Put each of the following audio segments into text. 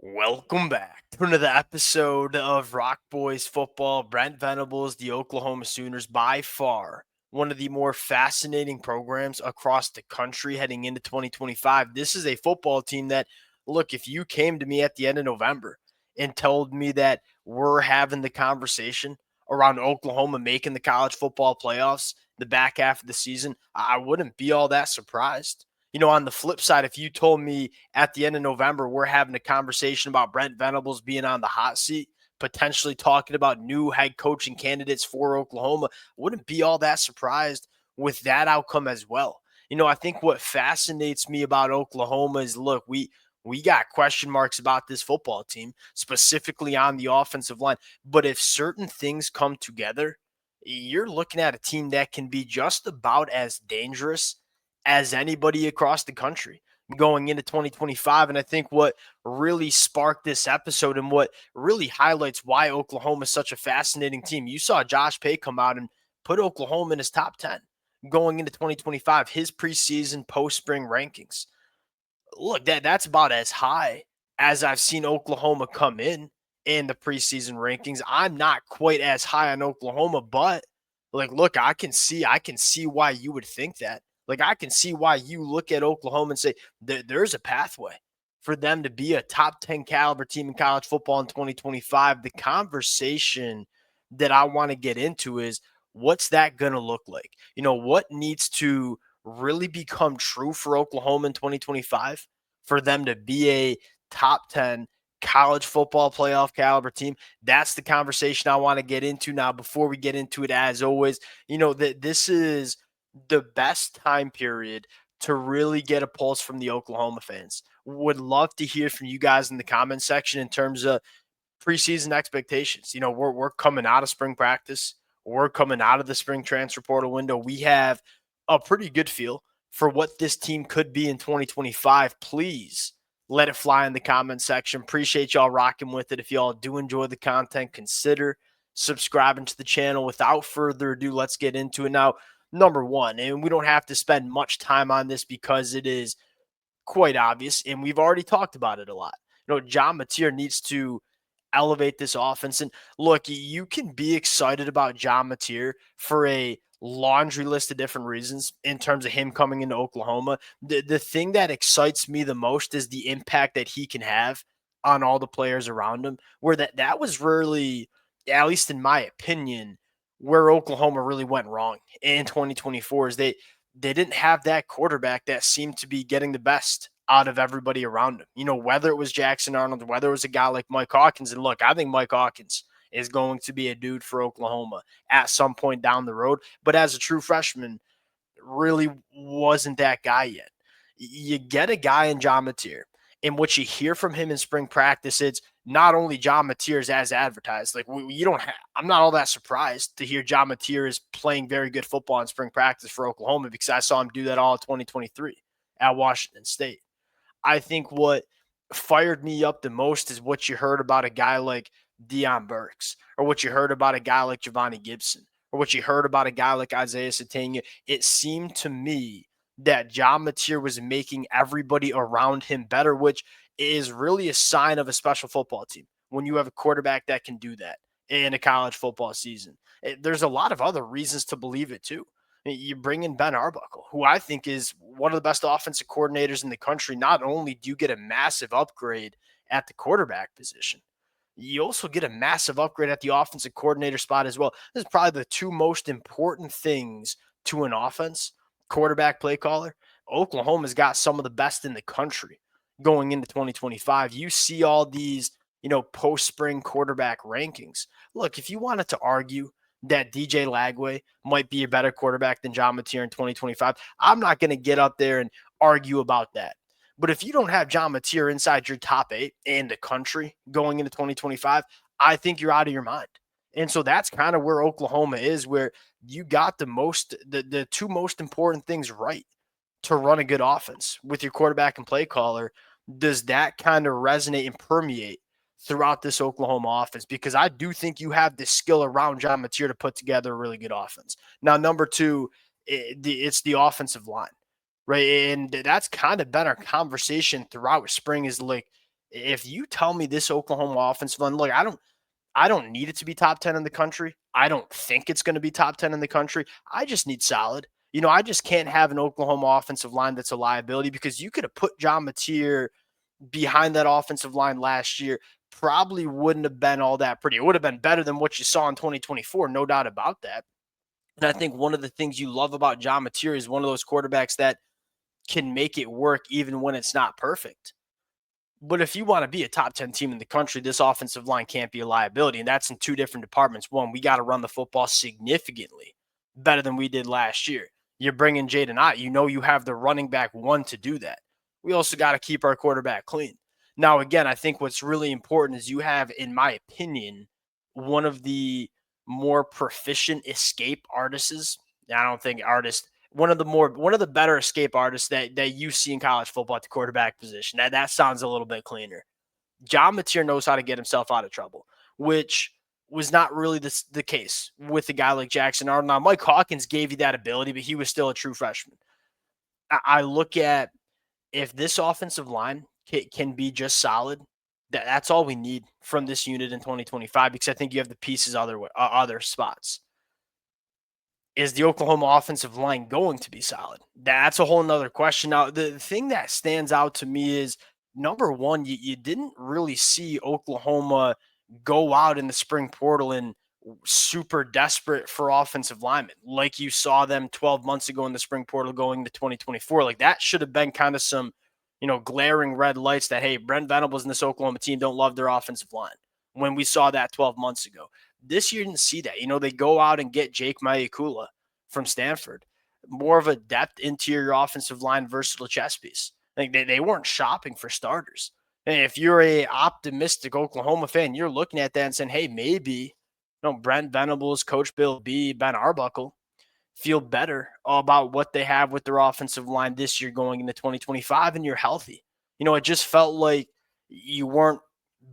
Welcome back to another episode of Rock Boys Football. Brent Venables, the Oklahoma Sooners, by far one of the more fascinating programs across the country heading into 2025. This is a football team that, look, if you came to me at the end of November and told me that we're having the conversation around Oklahoma making the college football playoffs the back half of the season, I wouldn't be all that surprised. On the flip side, if you told me at the end of November we're having a conversation about Brent Venables being on the hot seat, potentially talking about new head coaching candidates for Oklahoma, wouldn't be all that surprised with that outcome as well. I think what fascinates me about Oklahoma is, look, we got question marks about this football team, specifically on the offensive line. But if certain things come together, you're looking at a team that can be just about as dangerous as anybody across the country going into 2025. And I think what really sparked this episode and what really highlights why Oklahoma is such a fascinating team, you saw Josh Pay come out and put Oklahoma in his top 10 going into 2025, his preseason post spring rankings. Look, that's about as high as I've seen Oklahoma come in the preseason rankings. I'm not quite as high on Oklahoma, but like, look, I can see why you would think that. Like, I can see why you look at Oklahoma and say there's a pathway for them to be a top 10 caliber team in college football in 2025. The conversation that I want to get into is, what's that going to look like? What needs to really become true for Oklahoma in 2025 for them to be a top 10 college football playoff caliber team? That's the conversation I want to get into now. Before we get into it, as always, that this is the best time period to really get a pulse from the Oklahoma fans. Would love to hear from you guys in the comment section in terms of preseason expectations. We're coming out of spring practice. We're coming out of the spring transfer portal window. We have a pretty good feel for what this team could be in 2025. Please let it fly in the comment section. Appreciate y'all rocking with it. If y'all do enjoy the content, consider subscribing to the channel. Without further ado, let's get into it now. Number one, and we don't have to spend much time on this because it is quite obvious, and we've already talked about it a lot. John Mateer needs to elevate this offense. And look, you can be excited about John Mateer for a laundry list of different reasons in terms of him coming into Oklahoma. The thing that excites me the most is the impact that he can have on all the players around him, where that was really, at least in my opinion, where Oklahoma really went wrong in 2024 is they didn't have that quarterback that seemed to be getting the best out of everybody around him. Whether it was Jackson Arnold, whether it was a guy like Mike Hawkins. And look, I think Mike Hawkins is going to be a dude for Oklahoma at some point down the road. But as a true freshman, really wasn't that guy yet. You get a guy in John Mateer, and what you hear from him in spring practice, it's not only John Mateer is as advertised. Like, you don't have, I'm not all that surprised to hear John Mateer is playing very good football in spring practice for Oklahoma, because I saw him do that all in 2023 at Washington State. I think what fired me up the most is what you heard about a guy like Deion Burks, or what you heard about a guy like Giovanni Gibson, or what you heard about a guy like Isaiah Satania. It seemed to me that John Mateer was making everybody around him better, which is really a sign of a special football team when you have a quarterback that can do that in a college football season. There's a lot of other reasons to believe it too. You bring in Ben Arbuckle, who I think is one of the best offensive coordinators in the country. Not only do you get a massive upgrade at the quarterback position, you also get a massive upgrade at the offensive coordinator spot as well. This is probably the two most important things to an offense: quarterback, play caller. Oklahoma's got some of the best in the country going into 2025. You see all these, post spring quarterback rankings. Look, if you wanted to argue that DJ Lagway might be a better quarterback than John Mateer in 2025, I'm not going to get up there and argue about that. But if you don't have John Mateer inside your top 8 in the country going into 2025, I think you're out of your mind. And so that's kind of where Oklahoma is, where you got the two most important things right to run a good offense with your quarterback and play caller. Does that kind of resonate and permeate throughout this Oklahoma offense? Because I do think you have the skill around John Mateer to put together a really good offense. Now, number two, it's the offensive line, right? And that's kind of been our conversation throughout spring, is like, If you tell me this Oklahoma offensive line, look, I don't need it to be top 10 in the country. I don't think it's going to be top 10 in the country. I just need solid. I just can't have an Oklahoma offensive line that's a liability because you could have put John Mateer behind that offensive line last year. Probably wouldn't have been all that pretty. It would have been better than what you saw in 2024, no doubt about that. And I think one of the things you love about John Mateer is one of those quarterbacks that can make it work even when it's not perfect. But if you want to be a top 10 team in the country, this offensive line can't be a liability. And that's in two different departments. One, we got to run the football significantly better than we did last year. You're bringing Jaden Ott. You have the running back one to do that. We also got to keep our quarterback clean. Now, again, I think what's really important is you have, in my opinion, one of the more proficient escape artists. I don't think artist one of the better escape artists that you see in college football at the quarterback position. That sounds a little bit cleaner. John Mateer knows how to get himself out of trouble, which was not really the case with a guy like Jackson Arnold. Now, Mike Hawkins gave you that ability, but he was still a true freshman. I look at if this offensive line can be just solid, that's all we need from this unit in 2025 because I think you have the pieces other spots. Is the Oklahoma offensive line going to be solid? That's a whole nother question. Now, the thing that stands out to me is number one, you didn't really see Oklahoma go out in the spring portal and super desperate for offensive linemen like you saw them 12 months ago in the spring portal going to 2024. Like that should have been kind of some, glaring red lights that, hey, Brent Venables and this Oklahoma team don't love their offensive line when we saw that 12 months ago. This year didn't see that. They go out and get Jake Mayukula from Stanford, more of a depth interior offensive line versatile chess piece. Like they weren't shopping for starters. And if you're a optimistic Oklahoma fan, you're looking at that and saying, hey, maybe Brent Venables, Coach Bill B, Ben Arbuckle feel better about what they have with their offensive line this year going into 2025 and you're healthy. It just felt like you weren't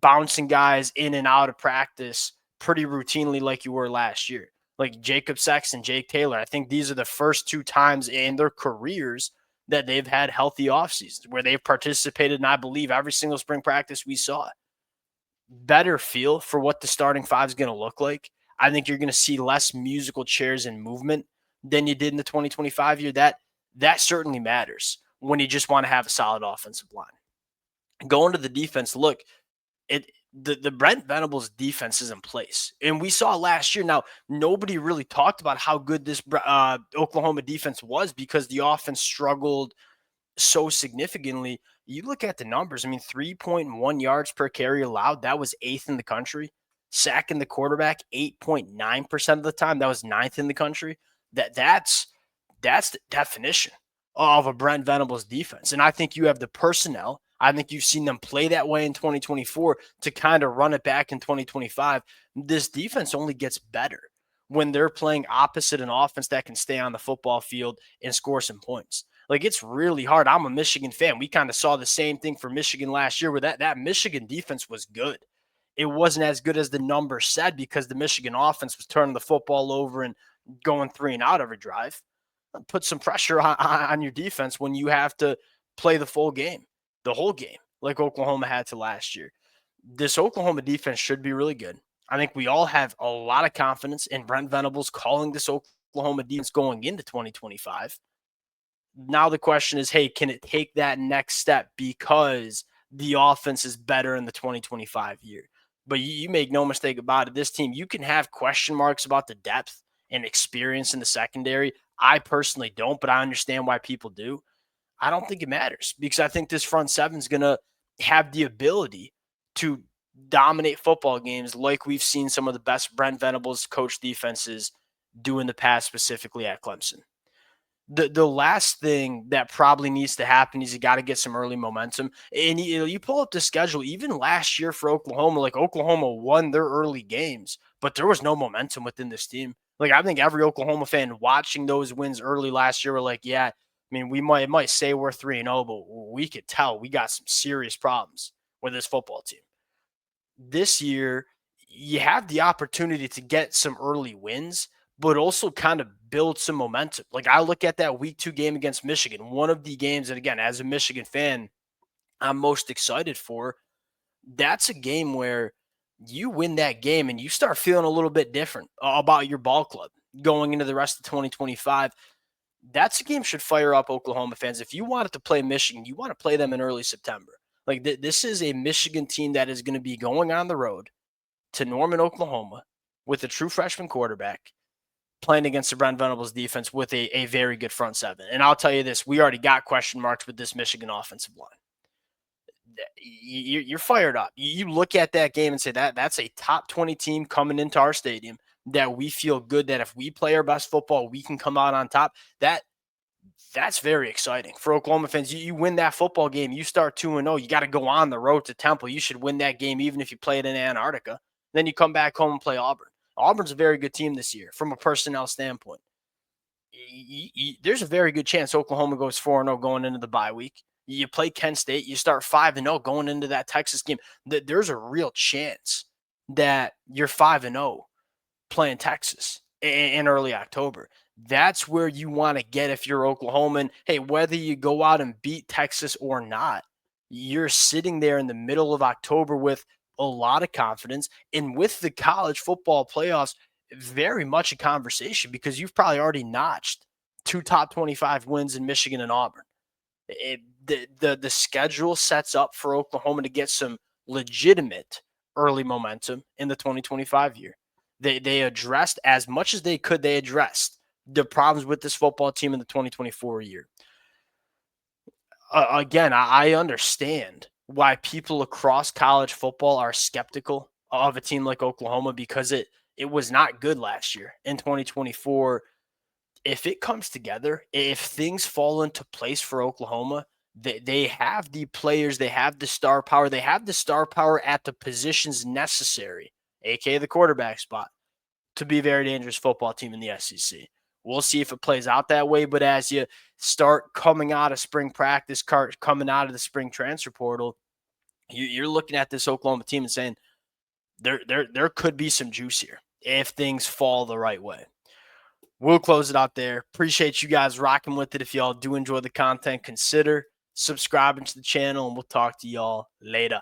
bouncing guys in and out of practice pretty routinely like you were last year. Like Jacob Sexton, Jake Taylor. I think these are the first two times in their careers that they've had healthy off seasons where they've participated in, I believe, every single spring practice we saw. Better feel for what the starting five is going to look like. I think you're going to see less musical chairs and movement than you did in the 2025 year. That certainly matters when you just want to have a solid offensive line. Going to the defense, look, the Brent Venables defense is in place. And we saw last year. Now, nobody really talked about how good this Oklahoma defense was because the offense struggled so significantly. You look at the numbers. I mean, 3.1 yards per carry allowed. That was 8th in the country. Sacking the quarterback 8.9% of the time. That was 9th in the country. That's the definition of a Brent Venables defense. And I think you have the personnel. I think you've seen them play that way in 2024 to kind of run it back in 2025. This defense only gets better when they're playing opposite an offense that can stay on the football field and score some points. Like, it's really hard. I'm a Michigan fan. We kind of saw the same thing for Michigan last year where that Michigan defense was good. It wasn't as good as the numbers said because the Michigan offense was turning the football over and going 3 and out every drive. Put some pressure on your defense when you have to play the full game, the whole game, like Oklahoma had to last year. This Oklahoma defense should be really good. I think we all have a lot of confidence in Brent Venables calling this Oklahoma defense going into 2025. Now the question is, hey, can it take that next step because the offense is better in the 2025 year? But you make no mistake about it. This team, you can have question marks about the depth and experience in the secondary. I personally don't, but I understand why people do. I don't think it matters because I think this front seven is going to have the ability to dominate football games like we've seen some of the best Brent Venables coach defenses do in the past, specifically at Clemson. The last thing that probably needs to happen is you got to get some early momentum. And you pull up the schedule, even last year for Oklahoma, like Oklahoma won their early games, but there was no momentum within this team. Like, I think every Oklahoma fan watching those wins early last year were like, yeah, I mean, it might say we're 3-0, but we could tell we got some serious problems with this football team. This year, you have the opportunity to get some early wins, but also kind of build some momentum. Like, I look at that week 2 game against Michigan, one of the games, and again, as a Michigan fan, I'm most excited for. That's a game where you win that game and you start feeling a little bit different about your ball club going into the rest of 2025. That's a game should fire up Oklahoma fans. If you wanted to play Michigan, you want to play them in early September. Like this is a Michigan team that is going to be going on the road to Norman, Oklahoma, with a true freshman quarterback playing against the Brent Venables defense with a very good front seven. And I'll tell you this, we already got question marks with this Michigan offensive line. You're fired up. You look at that game and say that's a top 20 team coming into our stadium that we feel good that if we play our best football, we can come out on top. That's very exciting for Oklahoma fans. You win that football game, you start 2-0. You got to go on the road to Temple. You should win that game even if you play it in Antarctica. Then you come back home and play Auburn. Auburn's a very good team this year from a personnel standpoint. There's a very good chance Oklahoma goes 4-0 going into the bye week. You play Kent State, you start 5-0 going into that Texas game. There's a real chance that you're 5-0 playing Texas in early October. That's where you want to get if you're Oklahoma. Hey, whether you go out and beat Texas or not, you're sitting there in the middle of October with a lot of confidence. And with the college football playoffs, very much a conversation because you've probably already notched 2 top 25 wins in Michigan and Auburn. The schedule sets up for Oklahoma to get some legitimate early momentum in the 2025 year. They addressed as much as they could. They addressed the problems with this football team in the 2024 year. Again, I understand why people across college football are skeptical of a team like Oklahoma because it was not good last year in 2024. If it comes together, if things fall into place for Oklahoma, they have the players, they have the star power, they have the star power at the positions necessary, aka the quarterback spot, to be a very dangerous football team in the SEC. We'll see if it plays out that way, but as you start coming out of spring practice, coming out of the spring transfer portal, you're looking at this Oklahoma team and saying there could be some juice here if things fall the right way. We'll close it out there. Appreciate you guys rocking with it. If y'all do enjoy the content, consider subscribing to the channel, and we'll talk to y'all later.